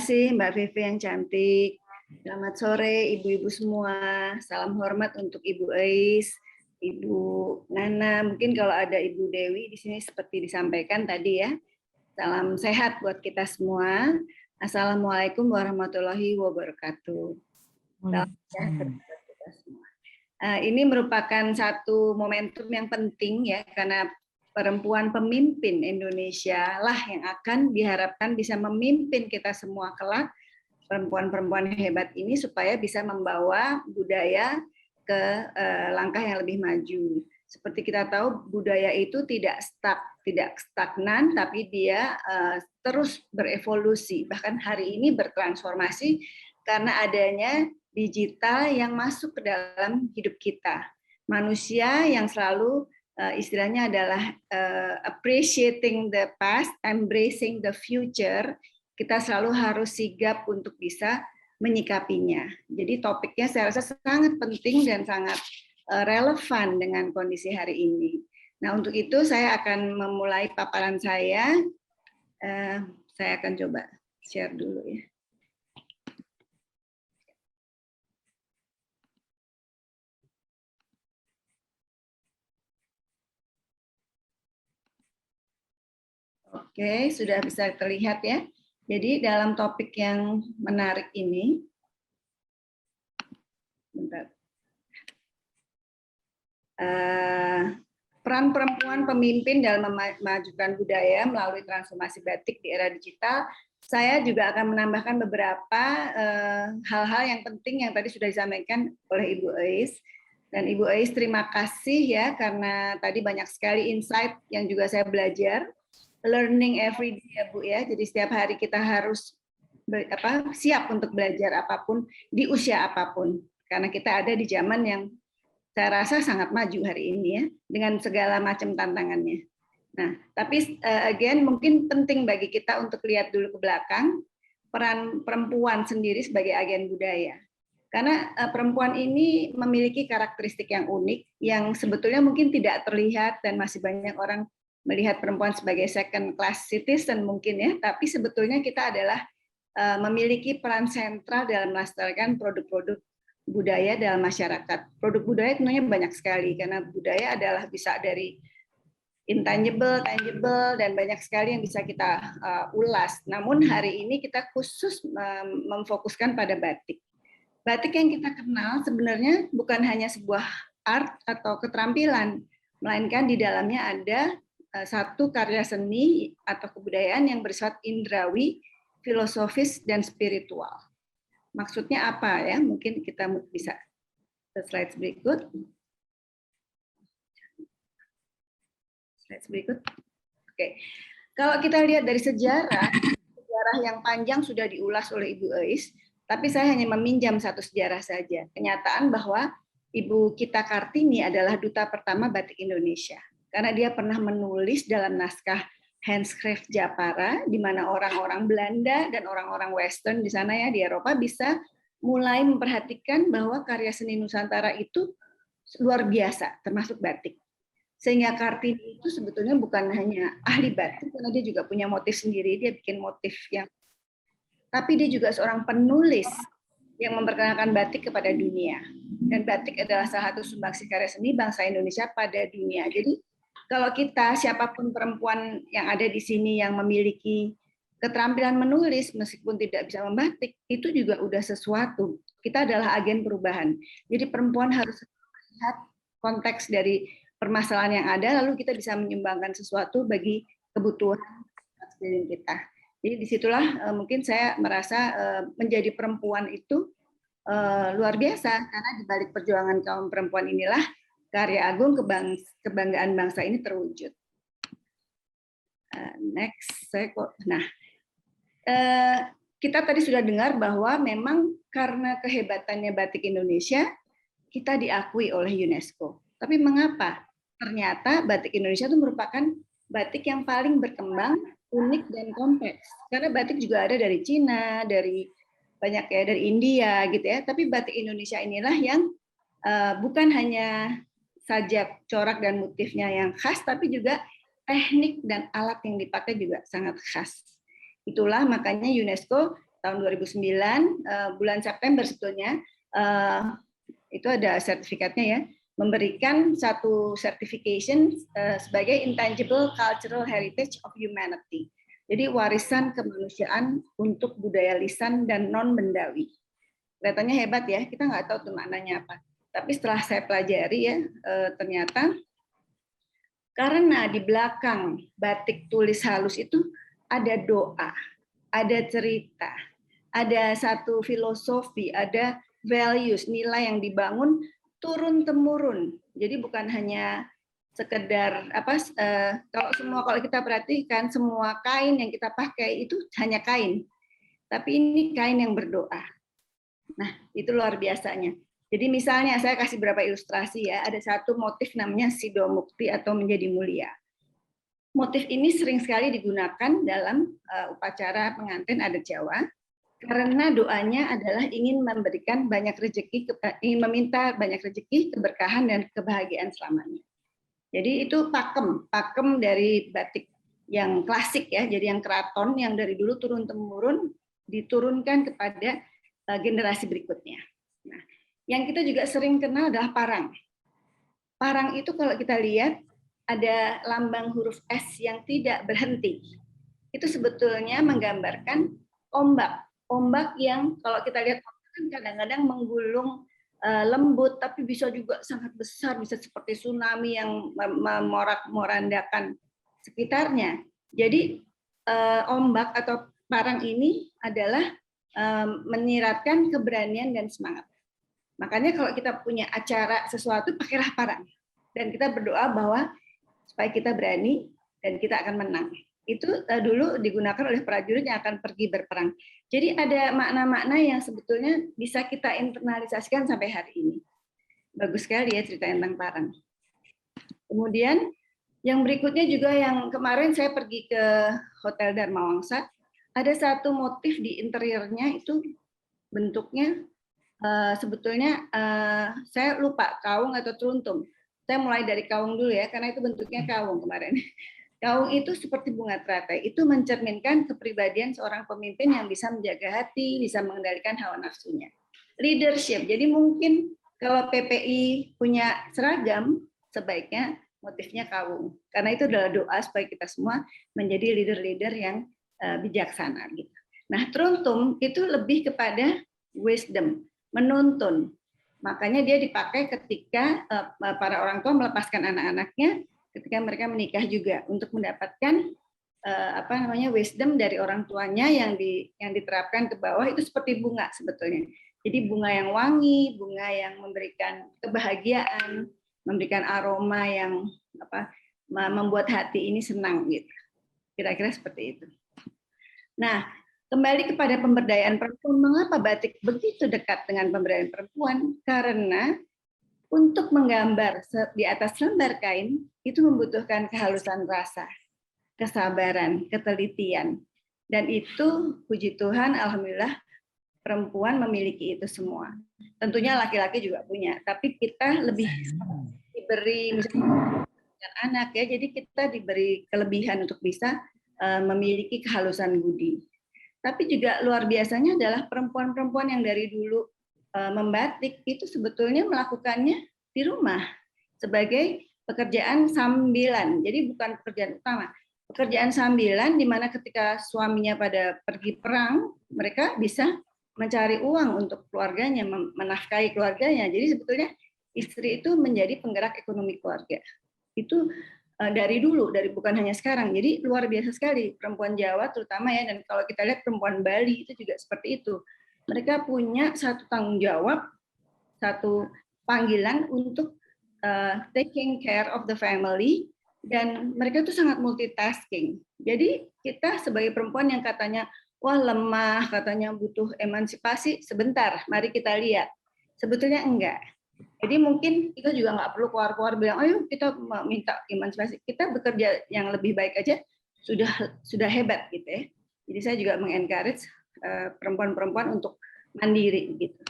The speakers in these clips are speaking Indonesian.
kasih Mbak Vivi yang cantik. Selamat sore ibu-ibu semua. Salam hormat untuk Ibu Ais, Ibu Nana. Mungkin kalau ada Ibu Dewi di sini seperti disampaikan tadi ya. Salam sehat buat kita semua. Assalamualaikum warahmatullahi wabarakatuh. Salam sehat buat kita semua. Ini merupakan satu momentum yang penting ya, karena perempuan pemimpin Indonesia lah yang akan diharapkan bisa memimpin kita semua kelak, perempuan-perempuan hebat ini, supaya bisa membawa budaya ke langkah yang lebih maju. Seperti kita tahu, budaya itu tidak stagnan, tapi dia terus berevolusi. Bahkan hari ini bertransformasi karena adanya digital yang masuk ke dalam hidup kita. Manusia yang selalu istilahnya adalah appreciating the past, embracing the future. Kita selalu harus sigap untuk bisa menyikapinya. Jadi topiknya saya rasa sangat penting dan sangat relevan dengan kondisi hari ini. Nah, untuk itu saya akan memulai paparan saya. Saya akan coba share dulu ya. Oke, sudah bisa terlihat ya. Jadi dalam topik yang menarik ini, peran perempuan pemimpin dalam memajukan budaya melalui transformasi batik di era digital, saya juga akan menambahkan beberapa hal-hal yang penting yang tadi sudah disampaikan oleh Ibu Ais. Dan Ibu Ais terima kasih ya, karena tadi banyak sekali insight yang juga saya belajar. Learning every day ya Bu ya, jadi setiap hari kita harus siap untuk belajar apapun di usia apapun, karena kita ada di zaman yang saya rasa sangat maju hari ini ya, dengan segala macam tantangannya. Nah, tapi again mungkin penting bagi kita untuk lihat dulu ke belakang peran perempuan sendiri sebagai agen budaya, karena perempuan ini memiliki karakteristik yang unik yang sebetulnya mungkin tidak terlihat dan masih banyak orang melihat perempuan sebagai second class citizen mungkin ya, tapi sebetulnya kita adalah memiliki peran sentral dalam melestarikan produk-produk budaya dalam masyarakat. Produk budaya tentunya banyak sekali, karena budaya adalah bisa dari intangible, tangible, dan banyak sekali yang bisa kita ulas. Namun hari ini kita khusus memfokuskan pada batik. Batik yang kita kenal sebenarnya bukan hanya sebuah art atau keterampilan, melainkan di dalamnya ada satu karya seni atau kebudayaan yang bersifat indrawi, filosofis, dan spiritual. Maksudnya apa ya? Mungkin kita bisa ke slide berikut. Slide berikut. Oke. Kalau kita lihat dari sejarah yang panjang sudah diulas oleh Ibu Ais, tapi saya hanya meminjam satu sejarah saja. Kenyataan bahwa Ibu Kita Kartini adalah duta pertama batik Indonesia, karena dia pernah menulis dalam naskah Handschrift Japara, di mana orang-orang Belanda dan orang-orang Western di sana ya, di Eropa, bisa mulai memperhatikan bahwa karya seni Nusantara itu luar biasa, termasuk batik. Sehingga Kartini itu sebetulnya bukan hanya ahli batik, karena dia juga punya motif sendiri, dia bikin motif yang, tapi dia juga seorang penulis yang memperkenalkan batik kepada dunia. Dan batik adalah salah satu sumbangsi karya seni bangsa Indonesia pada dunia. Jadi kalau kita, siapapun perempuan yang ada di sini yang memiliki keterampilan menulis, meskipun tidak bisa membatik, itu juga udah sesuatu. Kita adalah agen perubahan. Jadi perempuan harus melihat konteks dari permasalahan yang ada, lalu kita bisa menyumbangkan sesuatu bagi kebutuhan sekeliling kita. Jadi disitulah mungkin saya merasa menjadi perempuan itu luar biasa, karena di balik perjuangan kaum perempuan inilah karya agung kebanggaan bangsa ini terwujud. Next, kita tadi sudah dengar bahwa memang karena kehebatannya batik Indonesia, kita diakui oleh UNESCO. Tapi mengapa? Ternyata batik Indonesia itu merupakan batik yang paling berkembang, unik, dan kompleks. Karena batik juga ada dari Cina, dari banyak ya, dari India gitu ya. Tapi batik Indonesia inilah yang bukan hanya saja corak dan motifnya yang khas, tapi juga teknik dan alat yang dipakai juga sangat khas. Itulah makanya UNESCO tahun 2009, bulan September sebetulnya, itu ada sertifikatnya ya, memberikan satu certification sebagai Intangible Cultural Heritage of Humanity. Jadi warisan kemanusiaan untuk budaya lisan dan non-bendawi. Kelihatannya hebat ya, kita nggak tahu tuh maknanya apa. Tapi setelah saya pelajari ya, ternyata karena di belakang batik tulis halus itu ada doa, ada cerita, ada satu filosofi, ada values, nilai yang dibangun turun temurun. Jadi bukan hanya sekedar apa, kalau kita perhatikan semua kain yang kita pakai itu hanya kain, tapi ini kain yang berdoa. Nah, itu luar biasanya. Jadi misalnya saya kasih beberapa ilustrasi ya, ada satu motif namanya Sido Mukti atau menjadi mulia. Motif ini sering sekali digunakan dalam upacara pengantin adat Jawa, karena doanya adalah ingin memberikan banyak rezeki, ingin meminta banyak rezeki, keberkahan dan kebahagiaan selamanya. Jadi itu pakem dari batik yang klasik ya, jadi yang keraton yang dari dulu turun temurun diturunkan kepada generasi berikutnya. Nah, yang kita juga sering kenal adalah parang. Parang itu kalau kita lihat ada lambang huruf S yang tidak berhenti. Itu sebetulnya menggambarkan ombak. Ombak yang kalau kita lihat kan kadang-kadang menggulung lembut, tapi bisa juga sangat besar, bisa seperti tsunami yang memorak-morandakan sekitarnya. Jadi ombak atau parang ini adalah menyiratkan keberanian dan semangat. Makanya kalau kita punya acara sesuatu, pakailah parang. Dan kita berdoa bahwa supaya kita berani dan kita akan menang. Itu dulu digunakan oleh prajurit yang akan pergi berperang. Jadi ada makna-makna yang sebetulnya bisa kita internalisasikan sampai hari ini. Bagus sekali ya cerita tentang parang. Kemudian yang berikutnya juga yang kemarin saya pergi ke Hotel Dharma Wangsa, ada satu motif di interiornya itu bentuknya sebetulnya saya lupa kaung atau teruntum. Saya mulai dari kaung dulu ya, karena itu bentuknya kaung kemarin. Kaung itu seperti bunga teratai, itu mencerminkan kepribadian seorang pemimpin yang bisa menjaga hati, bisa mengendalikan hawa nafsunya. Leadership, jadi mungkin kalau PPI punya seragam, sebaiknya motifnya kaung. Karena itu adalah doa supaya kita semua menjadi leader-leader yang bijaksana. Gitu. Nah, teruntum itu lebih kepada wisdom, menuntun. Makanya dia dipakai ketika para orang tua melepaskan anak-anaknya ketika mereka menikah juga untuk mendapatkan wisdom dari orang tuanya yang diterapkan ke bawah itu seperti bunga sebetulnya. Jadi bunga yang wangi, bunga yang memberikan kebahagiaan, memberikan aroma yang membuat hati ini senang gitu. Kira-kira seperti itu. Nah, kembali kepada pemberdayaan perempuan, mengapa batik begitu dekat dengan pemberdayaan perempuan? Karena untuk menggambar di atas lembar kain itu membutuhkan kehalusan rasa, kesabaran, ketelitian. Dan itu puji Tuhan, alhamdulillah perempuan memiliki itu semua. Tentunya laki-laki juga punya, tapi kita lebih diberi misalnya anak ya, jadi kita diberi kelebihan untuk bisa memiliki kehalusan budi. Tapi juga luar biasanya adalah perempuan-perempuan yang dari dulu membatik itu sebetulnya melakukannya di rumah sebagai pekerjaan sambilan. Jadi bukan pekerjaan utama. Pekerjaan sambilan di mana ketika suaminya pada pergi perang, mereka bisa mencari uang untuk keluarganya, menafkahi keluarganya. Jadi sebetulnya istri itu menjadi penggerak ekonomi keluarga. Itu dari dulu, dari bukan hanya sekarang. Jadi luar biasa sekali perempuan Jawa terutama ya, dan kalau kita lihat perempuan Bali itu juga seperti itu. Mereka punya satu tanggung jawab, satu panggilan untuk taking care of the family, dan mereka itu sangat multitasking. Jadi kita sebagai perempuan yang katanya wah lemah, katanya butuh emansipasi, sebentar, mari kita lihat. Sebetulnya enggak. Jadi mungkin kita juga nggak perlu keluar-keluar bilang, ayo kita minta emansipasi. Kita bekerja yang lebih baik aja sudah hebat gitu ya. Jadi saya juga mengencourage perempuan-perempuan untuk mandiri gitu.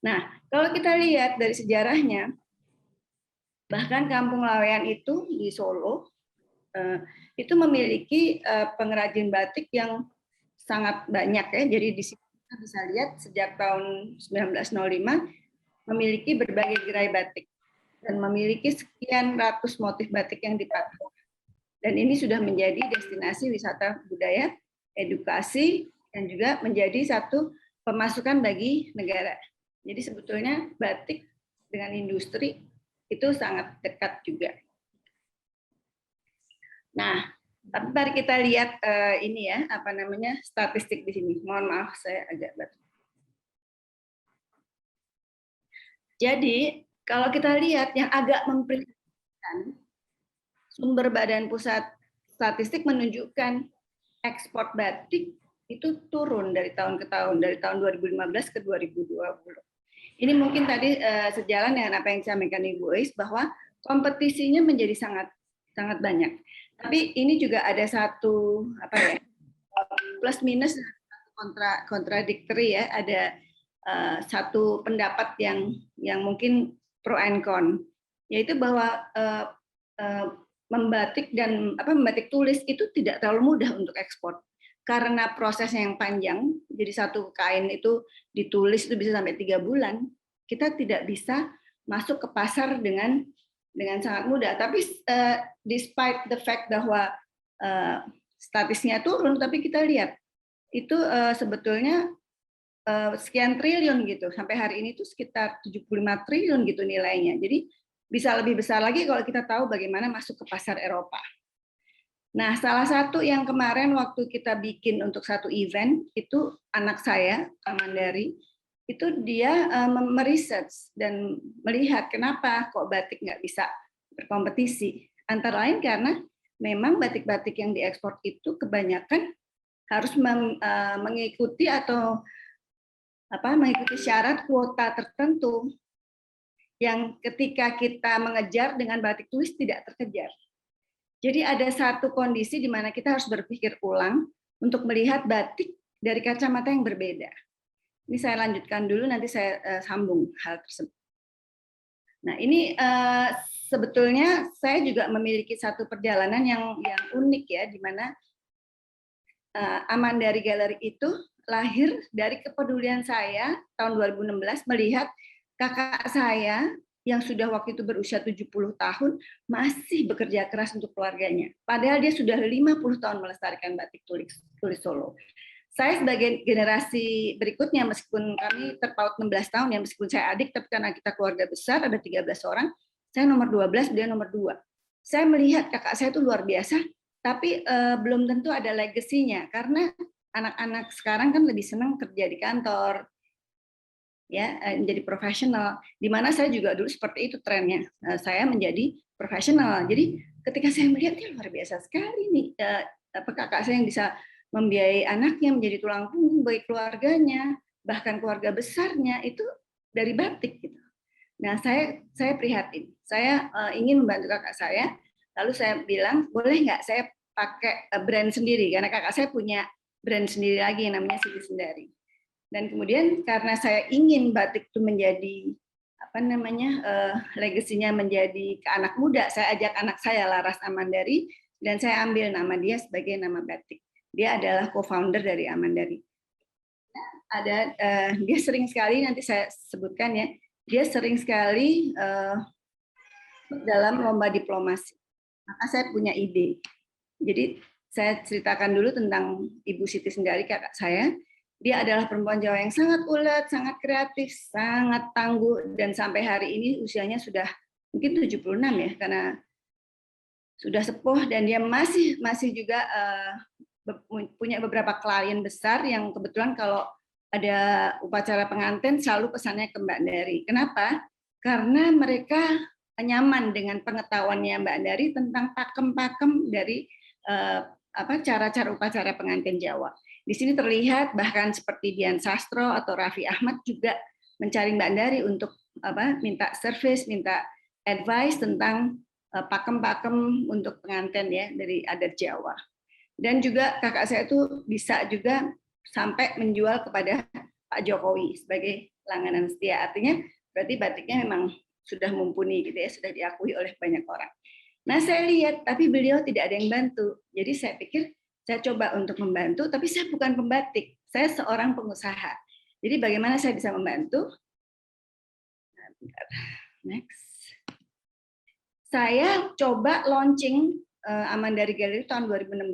Nah, kalau kita lihat dari sejarahnya, bahkan Kampung Laweyan itu di Solo itu memiliki pengrajin batik yang sangat banyak ya. Jadi di sini kita bisa lihat sejak tahun 1905 memiliki berbagai gerai batik dan memiliki sekian ratus motif batik yang dipakai. Dan ini sudah menjadi destinasi wisata budaya, edukasi, dan juga menjadi satu pemasukan bagi negara. Jadi sebetulnya batik dengan industri itu sangat dekat juga. Nah, tapi mari kita lihat ini ya, apa namanya, statistik di sini. Mohon maaf, saya agak batuk. Jadi, kalau kita lihat yang agak memprihatinkan, sumber Badan Pusat Statistik menunjukkan ekspor batik itu turun dari tahun ke tahun, dari tahun 2015 ke 2020. Ini mungkin tadi sejalan dengan apa yang disampaikan Ibu Ois, bahwa kompetisinya menjadi sangat banyak. Tapi ini juga ada satu apa ya, plus minus kontradiktori ya, ada satu pendapat yang mungkin pro and con, yaitu bahwa membatik dan membatik tulis itu tidak terlalu mudah untuk ekspor karena prosesnya yang panjang. Jadi satu kain itu ditulis itu bisa sampai 3 bulan. Kita tidak bisa masuk ke pasar dengan sangat mudah. Tapi despite the fact bahwa statistiknya turun, tapi kita lihat itu sebetulnya sekian triliun gitu. Sampai hari ini tuh sekitar 75 triliun gitu nilainya. Jadi bisa lebih besar lagi kalau kita tahu bagaimana masuk ke pasar Eropa. Nah, salah satu yang kemarin waktu kita bikin untuk satu event, itu anak saya, Amandari, itu dia meriset dan melihat kenapa kok batik nggak bisa berkompetisi. Antara lain karena memang batik-batik yang diekspor itu kebanyakan harus mengikuti atau mengikuti syarat kuota tertentu yang ketika kita mengejar dengan batik tulis tidak terkejar. Jadi ada satu kondisi di mana kita harus berpikir ulang untuk melihat batik dari kacamata yang berbeda. Ini saya lanjutkan dulu, nanti saya sambung hal tersebut. Nah, ini sebetulnya saya juga memiliki satu perjalanan yang unik ya, di mana Amandari Gallery itu lahir dari kepedulian saya tahun 2016 melihat kakak saya yang sudah waktu itu berusia 70 tahun masih bekerja keras untuk keluarganya. Padahal dia sudah 50 tahun melestarikan batik tulis Solo. Saya sebagai generasi berikutnya, meskipun kami terpaut 16 tahun, ya meskipun saya adik, tapi karena kita keluarga besar, ada 13 orang, saya nomor 12, dia nomor 2. Saya melihat kakak saya itu luar biasa, tapi belum tentu ada legasinya, karena anak-anak sekarang kan lebih senang kerja di kantor, ya, menjadi profesional, di mana saya juga dulu seperti itu trennya. Saya menjadi profesional. Jadi ketika saya melihatnya luar biasa sekali nih, kakak saya yang bisa membiayai anaknya menjadi tulang punggung bagi keluarganya, bahkan keluarga besarnya itu dari batik gitu. Nah, saya prihatin. Saya ingin membantu kakak saya. Lalu saya bilang, boleh nggak saya pakai brand sendiri, karena kakak saya punya brand sendiri lagi yang namanya Siti Sendari. Dan kemudian karena saya ingin batik itu menjadi legasinya menjadi ke anak muda, saya ajak anak saya Laras Amandari dan saya ambil nama dia sebagai nama batik. Dia adalah co-founder dari Amandari. Dia sering sekali, nanti saya sebutkan ya, dia sering sekali dalam lomba diplomasi. Maka saya punya ide. Jadi saya ceritakan dulu tentang Ibu Siti Sendari, kakak saya. Dia adalah perempuan Jawa yang sangat ulet, sangat kreatif, sangat tangguh, dan sampai hari ini usianya sudah mungkin 76 ya, karena sudah sepuh, dan dia masih juga punya beberapa klien besar yang kebetulan kalau ada upacara pengantin selalu pesannya ke Mbak Dari. Kenapa? Karena mereka nyaman dengan pengetahuannya Mbak Dari tentang pakem-pakem dari cara-cara upacara pengantin Jawa. Di sini terlihat bahkan seperti Dian Sastro atau Raffi Ahmad juga mencari Mbak Dari untuk minta service, minta advice tentang pakem-pakem untuk pengantin ya dari adat Jawa. Dan juga kakak saya itu bisa juga sampai menjual kepada Pak Jokowi sebagai langganan setia. Artinya berarti batiknya memang sudah mumpuni gitu ya, sudah diakui oleh banyak orang. Nah, saya lihat tapi beliau tidak ada yang bantu. Jadi saya pikir Saya coba untuk membantu, tapi saya bukan pembatik. Saya seorang pengusaha. Jadi bagaimana saya bisa membantu? Next. Saya coba launching Amandari Gallery tahun 2016,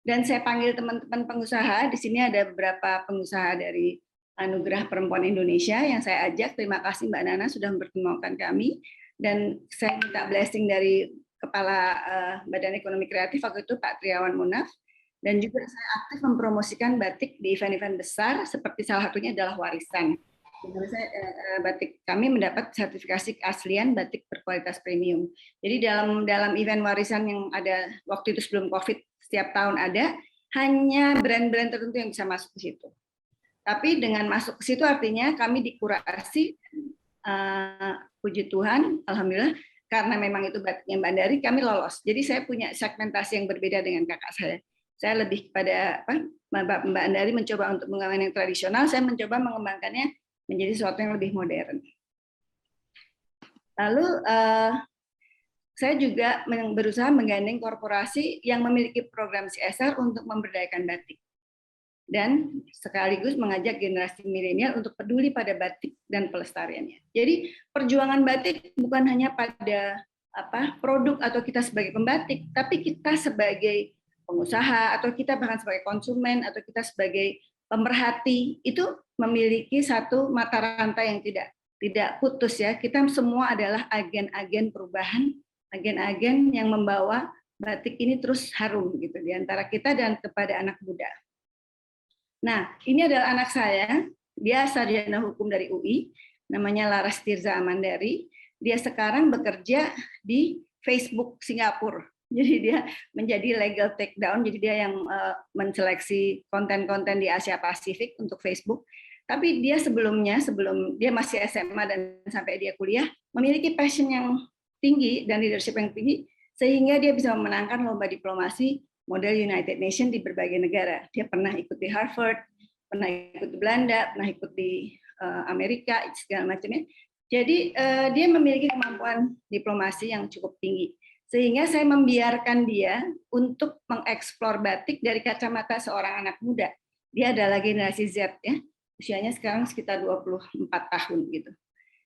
dan saya panggil teman-teman pengusaha. Di sini ada beberapa pengusaha dari Anugerah Perempuan Indonesia yang saya ajak. Terima kasih Mbak Nana sudah mempertemukan kami. Dan saya minta blessing dari Kepala Badan Ekonomi Kreatif waktu itu Pak Triawan Munaf. Dan juga saya aktif mempromosikan batik di event-event besar, seperti salah satunya adalah Warisan. Batik kami mendapat sertifikasi keaslian batik berkualitas premium. Jadi dalam event Warisan yang ada waktu itu sebelum COVID, setiap tahun ada, hanya brand-brand tertentu yang bisa masuk ke situ. Tapi dengan masuk ke situ artinya kami dikurasi, puji Tuhan, alhamdulillah, karena memang itu batiknya Mbak Andari, kami lolos. Jadi saya punya segmentasi yang berbeda dengan kakak saya. Saya lebih kepada Mbak Andari mencoba untuk mengembangkan yang tradisional, saya mencoba mengembangkannya menjadi sesuatu yang lebih modern. Lalu saya juga berusaha menggandeng korporasi yang memiliki program CSR untuk memberdayakan batik. Dan sekaligus mengajak generasi milenial untuk peduli pada batik dan pelestariannya. Jadi perjuangan batik bukan hanya pada produk atau kita sebagai pembatik, tapi kita sebagai pengusaha atau kita bahkan sebagai konsumen atau kita sebagai pemerhati itu memiliki satu mata rantai yang tidak putus ya. Kita semua adalah agen-agen perubahan, agen-agen yang membawa batik ini terus harum gitu di antara kita dan kepada anak muda. Nah, ini adalah anak saya, dia sarjana hukum dari UI, namanya Laras Tirza Amandari. Dia sekarang bekerja di Facebook Singapura. Jadi dia menjadi legal takedown, jadi dia yang menseleksi konten-konten di Asia Pasifik untuk Facebook. Tapi dia sebelum dia masih SMA dan sampai dia kuliah, memiliki passion yang tinggi dan leadership yang tinggi, sehingga dia bisa memenangkan lomba diplomasi model United Nations di berbagai negara. Dia pernah ikut di Harvard, pernah ikut di Belanda, pernah ikut di Amerika, segala macamnya. Jadi dia memiliki kemampuan diplomasi yang cukup tinggi. Sehingga saya membiarkan dia untuk mengeksplor batik dari kacamata seorang anak muda. Dia adalah generasi Z ya. Usianya sekarang sekitar 24 tahun gitu.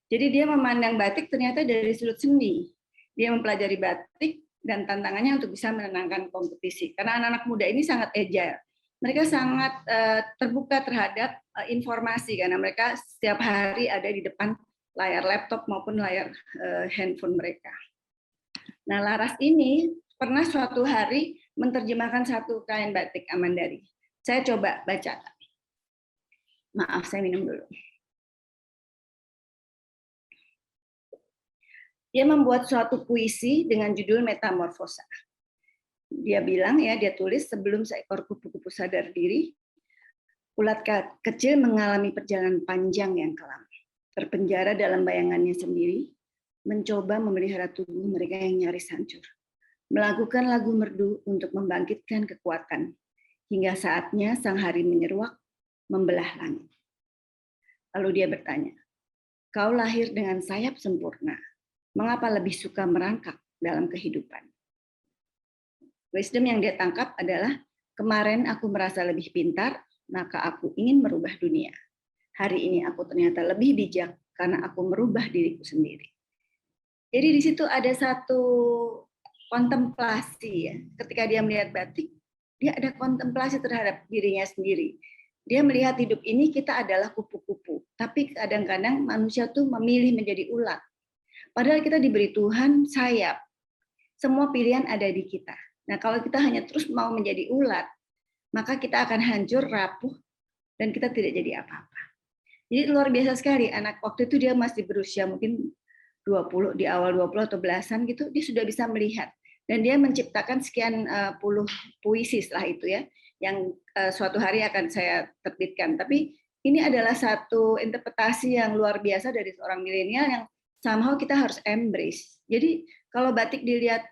Jadi dia memandang batik ternyata dari sudut seni. Dia mempelajari batik dan tantangannya untuk bisa menenangkan kompetisi. Karena anak-anak muda ini sangat agile. Mereka sangat terbuka terhadap informasi karena mereka setiap hari ada di depan layar laptop maupun layar handphone mereka. Nah, Laras ini pernah suatu hari menerjemahkan satu kain batik Amandari. Saya coba baca. Maaf, saya minum dulu. Dia membuat suatu puisi dengan judul Metamorfosa. Dia bilang ya, dia tulis, sebelum seekor kupu-kupu sadar diri, ulat kecil mengalami perjalanan panjang yang kelam, terpenjara dalam bayangannya sendiri, mencoba memelihara tubuh mereka yang nyaris hancur, melakukan lagu merdu untuk membangkitkan kekuatan, hingga saatnya sang hari menyeruak, membelah langit. Lalu dia bertanya, kau lahir dengan sayap sempurna, mengapa lebih suka merangkak dalam kehidupan? Wisdom yang dia tangkap adalah, kemarin aku merasa lebih pintar, maka aku ingin merubah dunia. Hari ini aku ternyata lebih bijak karena aku merubah diriku sendiri. Jadi di situ ada satu kontemplasi ya. Ketika dia melihat batik, dia ada kontemplasi terhadap dirinya sendiri. Dia melihat hidup ini kita adalah kupu-kupu, tapi kadang-kadang manusia tuh memilih menjadi ulat. Padahal kita diberi Tuhan sayap. Semua pilihan ada di kita. Nah, kalau kita hanya terus mau menjadi ulat, maka kita akan hancur, rapuh, dan kita tidak jadi apa-apa. Jadi luar biasa sekali. Anak waktu itu dia masih berusia mungkin 20, di awal 20 atau belasan gitu, dia sudah bisa melihat. Dan dia menciptakan sekian puluh puisi setelah itu ya, yang suatu hari akan saya terbitkan. Tapi ini adalah satu interpretasi yang luar biasa dari seorang milenial yang somehow kita harus embrace. Jadi kalau batik dilihat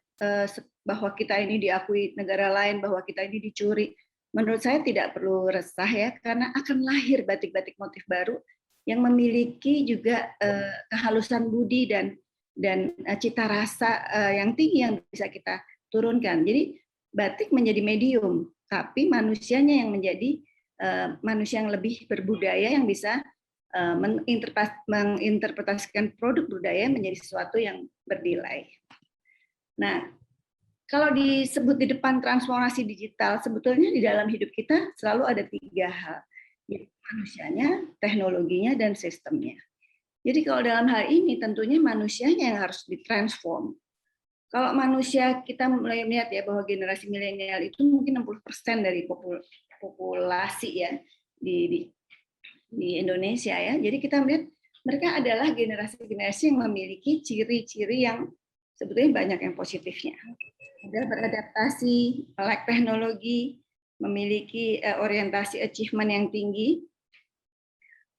bahwa kita ini diakui negara lain, bahwa kita ini dicuri, menurut saya tidak perlu resah ya, karena akan lahir batik-batik motif baru yang memiliki juga kehalusan budi dan cita rasa yang tinggi yang bisa kita turunkan. Jadi batik menjadi medium, tapi manusianya yang menjadi manusia yang lebih berbudaya, yang bisa menginterpretasikan produk budaya menjadi sesuatu yang bernilai. Nah, kalau disebut di depan transformasi digital, sebetulnya di dalam hidup kita selalu ada 3 hal, yaitu manusianya, teknologinya, dan sistemnya. Jadi kalau dalam hal ini tentunya manusianya yang harus ditransform. Kalau manusia, kita mulai melihat ya bahwa generasi milenial itu mungkin 60% dari populasi ya di Indonesia ya. Jadi kita melihat mereka adalah generasi-generasi yang memiliki ciri-ciri yang sebetulnya banyak yang positifnya. Adalah beradaptasi, melek teknologi, memiliki orientasi achievement yang tinggi,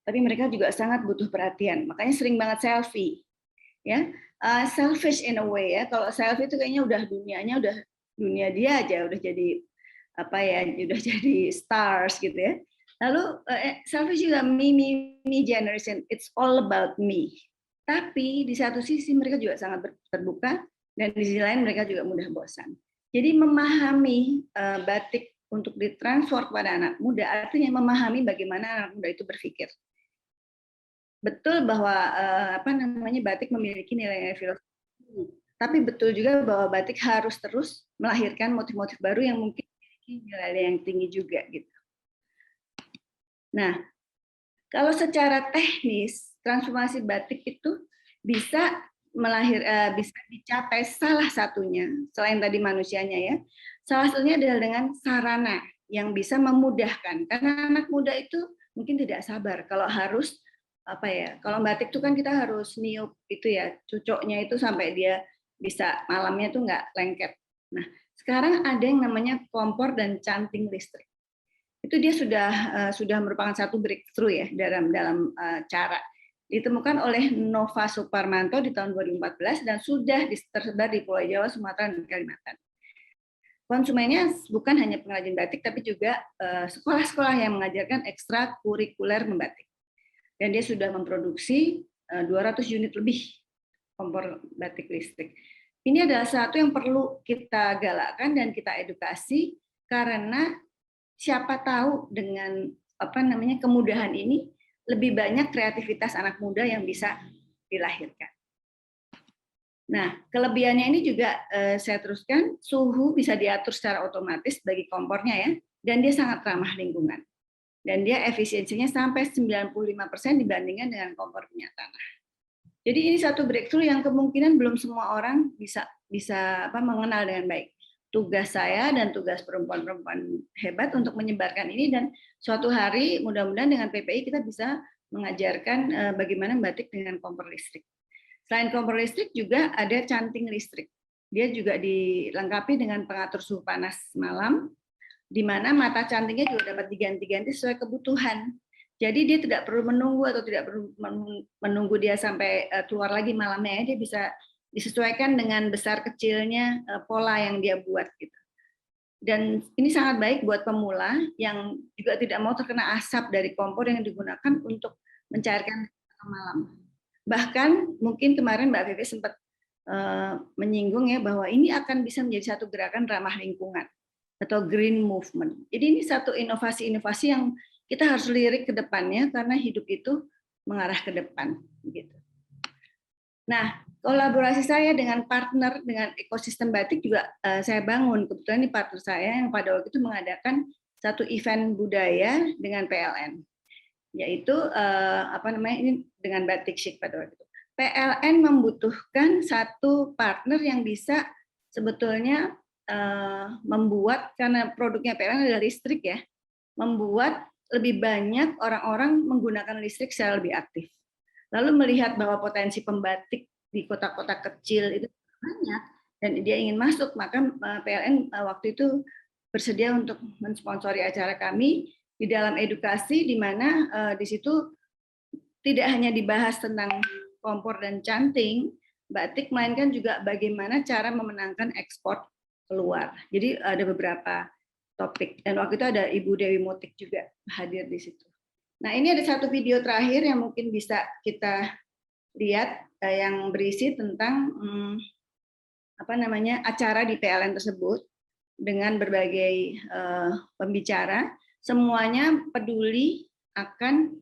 tapi mereka juga sangat butuh perhatian. Makanya sering banget selfie, ya. Selfish in a way ya. Kalau selfie itu kayaknya udah dunianya udah dunia dia aja, udah jadi apa ya, udah jadi stars gitu ya. Lalu selfie juga me generation, it's all about me. Tapi di satu sisi mereka juga sangat terbuka, dan di sisi lain mereka juga mudah bosan. Jadi memahami batik untuk ditransfer kepada anak muda artinya memahami bagaimana anak muda itu berpikir. Betul bahwa batik memiliki nilai filosofi, tapi betul juga bahwa batik harus terus melahirkan motif-motif baru yang mungkin memiliki nilai yang tinggi juga gitu. Nah, kalau secara teknis transformasi batik itu bisa bisa dicapai salah satunya selain tadi manusianya ya. Salah satunya adalah dengan sarana yang bisa memudahkan, karena anak muda itu mungkin tidak sabar kalau harus kalau batik itu kan kita harus niup itu ya, cucoknya itu sampai dia bisa malamnya tuh nggak lengket. Nah, sekarang ada yang namanya kompor dan canting listrik. Itu dia sudah merupakan satu breakthrough ya dalam cara. Ditemukan oleh Nova Suparmanto di tahun 2014 dan sudah tersebar di Pulau Jawa, Sumatera, dan Kalimantan. Konsumennya bukan hanya pengrajin batik, tapi juga sekolah-sekolah yang mengajarkan ekstrakurikuler membatik. Dan dia sudah memproduksi 200 unit lebih kompor batik listrik. Ini adalah satu yang perlu kita galakkan dan kita edukasi, karena siapa tahu dengan kemudahan ini lebih banyak kreativitas anak muda yang bisa dilahirkan. Nah, kelebihannya ini juga saya teruskan, suhu bisa diatur secara otomatis bagi kompornya ya, dan dia sangat ramah lingkungan. Dan dia efisiensinya sampai 95% dibandingkan dengan kompor minyak tanah. Jadi ini satu breakthrough yang kemungkinan belum semua orang bisa mengenal dengan baik. Tugas saya dan tugas perempuan-perempuan hebat untuk menyebarkan ini, dan suatu hari mudah-mudahan dengan PPI kita bisa mengajarkan bagaimana batik dengan kompor listrik. Selain kompor listrik juga ada canting listrik. Dia juga dilengkapi dengan pengatur suhu panas malam, di mana mata cantingnya juga dapat diganti-ganti sesuai kebutuhan. Jadi dia tidak perlu menunggu atau tidak perlu menunggu dia sampai keluar lagi malamnya. Dia bisa disesuaikan dengan besar kecilnya pola yang dia buat gitu. Dan ini sangat baik buat pemula yang juga tidak mau terkena asap dari kompor yang digunakan untuk mencairkan malam. Bahkan mungkin kemarin Mbak Vivi sempat menyinggung ya bahwa ini akan bisa menjadi satu gerakan ramah lingkungan atau green movement. Jadi ini satu inovasi-inovasi yang kita harus lirik ke depannya, karena hidup itu mengarah ke depan gitu. Nah, kolaborasi saya dengan partner dengan ekosistem batik juga saya bangun. Kebetulan ini partner saya yang pada waktu itu mengadakan satu event budaya dengan PLN, yaitu ini dengan batik chic pada waktu itu. PLN membutuhkan satu partner yang bisa sebetulnya membuat, karena produknya PLN adalah listrik ya, membuat lebih banyak orang-orang menggunakan listrik secara lebih aktif. Lalu melihat bahwa potensi pembatik di kota-kota kecil itu banyak dan dia ingin masuk, maka PLN waktu itu bersedia untuk mensponsori acara kami di dalam edukasi, di mana di situ tidak hanya dibahas tentang kompor dan canting batik, melainkan juga bagaimana cara memenangkan ekspor keluar. Jadi ada beberapa topik, dan waktu itu ada Ibu Dewi Motik juga hadir di situ. Nah, ini ada satu video terakhir yang mungkin bisa kita lihat yang berisi tentang acara di PLN tersebut. dengan berbagai pembicara, semuanya peduli akan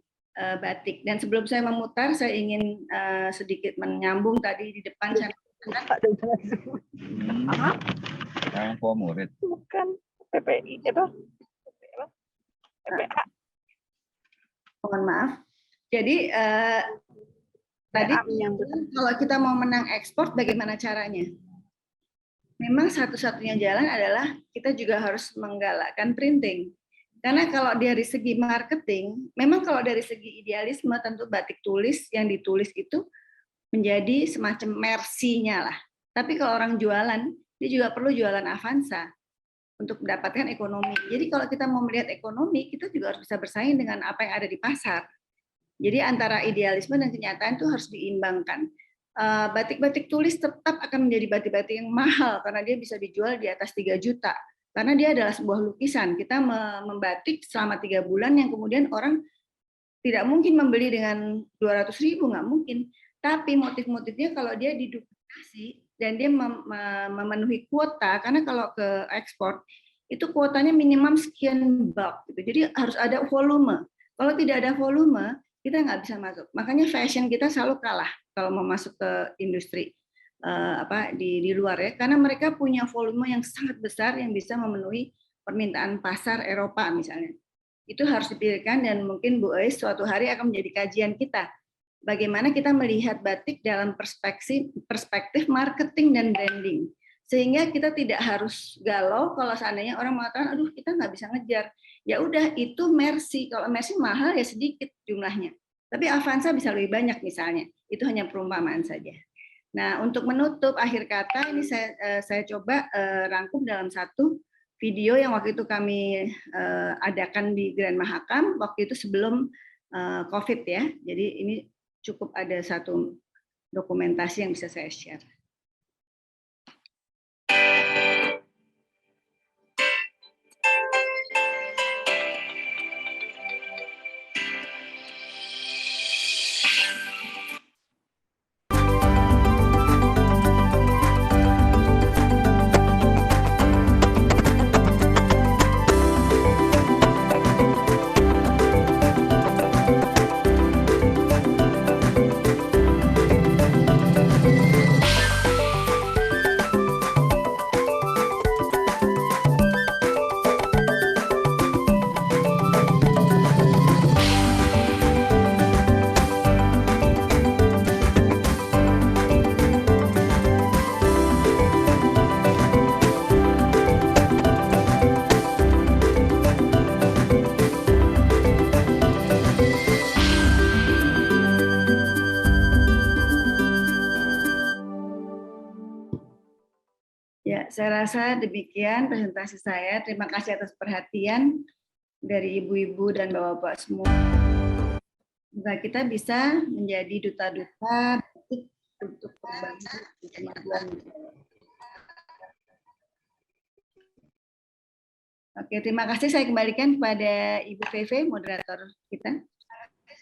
batik. Dan sebelum saya memutar, saya ingin sedikit menyambung tadi di depan. Saya murid. Bukan PPI itu. PPA. Mohon maaf. Jadi tadi kalau kita mau menang ekspor, bagaimana caranya? Memang satu-satunya jalan adalah kita juga harus menggalakkan printing. Karena kalau dari segi marketing, memang kalau dari segi idealisme tentu batik tulis yang ditulis itu menjadi semacam mersinya lah. Tapi kalau orang jualan, dia juga perlu jualan Avanza untuk mendapatkan ekonomi. Jadi kalau kita mau melihat ekonomi, kita juga harus bisa bersaing dengan apa yang ada di pasar. Jadi antara idealisme dan kenyataan itu harus diimbangkan. Batik-batik tulis tetap akan menjadi batik-batik yang mahal karena dia bisa dijual di atas 3 juta. Karena dia adalah sebuah lukisan. Kita membatik selama 3 bulan yang kemudian orang tidak mungkin membeli dengan 200.000, nggak mungkin. Tapi motif-motifnya kalau dia diduplikasi dan dia memenuhi kuota, karena kalau ke ekspor itu kuotanya minimum sekian bak. Gitu. Jadi harus ada volume. Kalau tidak ada volume, kita nggak bisa masuk. Makanya fashion kita selalu kalah kalau mau masuk ke industri di luar ya, karena mereka punya volume yang sangat besar yang bisa memenuhi permintaan pasar Eropa misalnya. Itu harus dipikirkan dan mungkin Bu Eis suatu hari akan menjadi kajian kita. Bagaimana kita melihat batik dalam perspektif marketing dan branding. Sehingga kita tidak harus galau kalau seandainya orang mengatakan, aduh kita nggak bisa ngejar. Ya udah itu Mercy. Kalau Mercy mahal ya sedikit jumlahnya. Tapi Avanza bisa lebih banyak misalnya. Itu hanya perumpamaan saja. Nah untuk menutup akhir kata ini saya coba rangkum dalam satu video yang waktu itu kami adakan di Grand Mahakam. Waktu itu sebelum COVID ya. Jadi ini cukup ada satu dokumentasi yang bisa saya share. Ya, saya rasa demikian presentasi saya. Terima kasih atas perhatian dari ibu-ibu dan bapak-bapak semua. Semoga kita bisa menjadi duta-duta batik untuk berbagi kemajuan. Oke, terima kasih. Saya kembalikan kepada Ibu VV, moderator kita.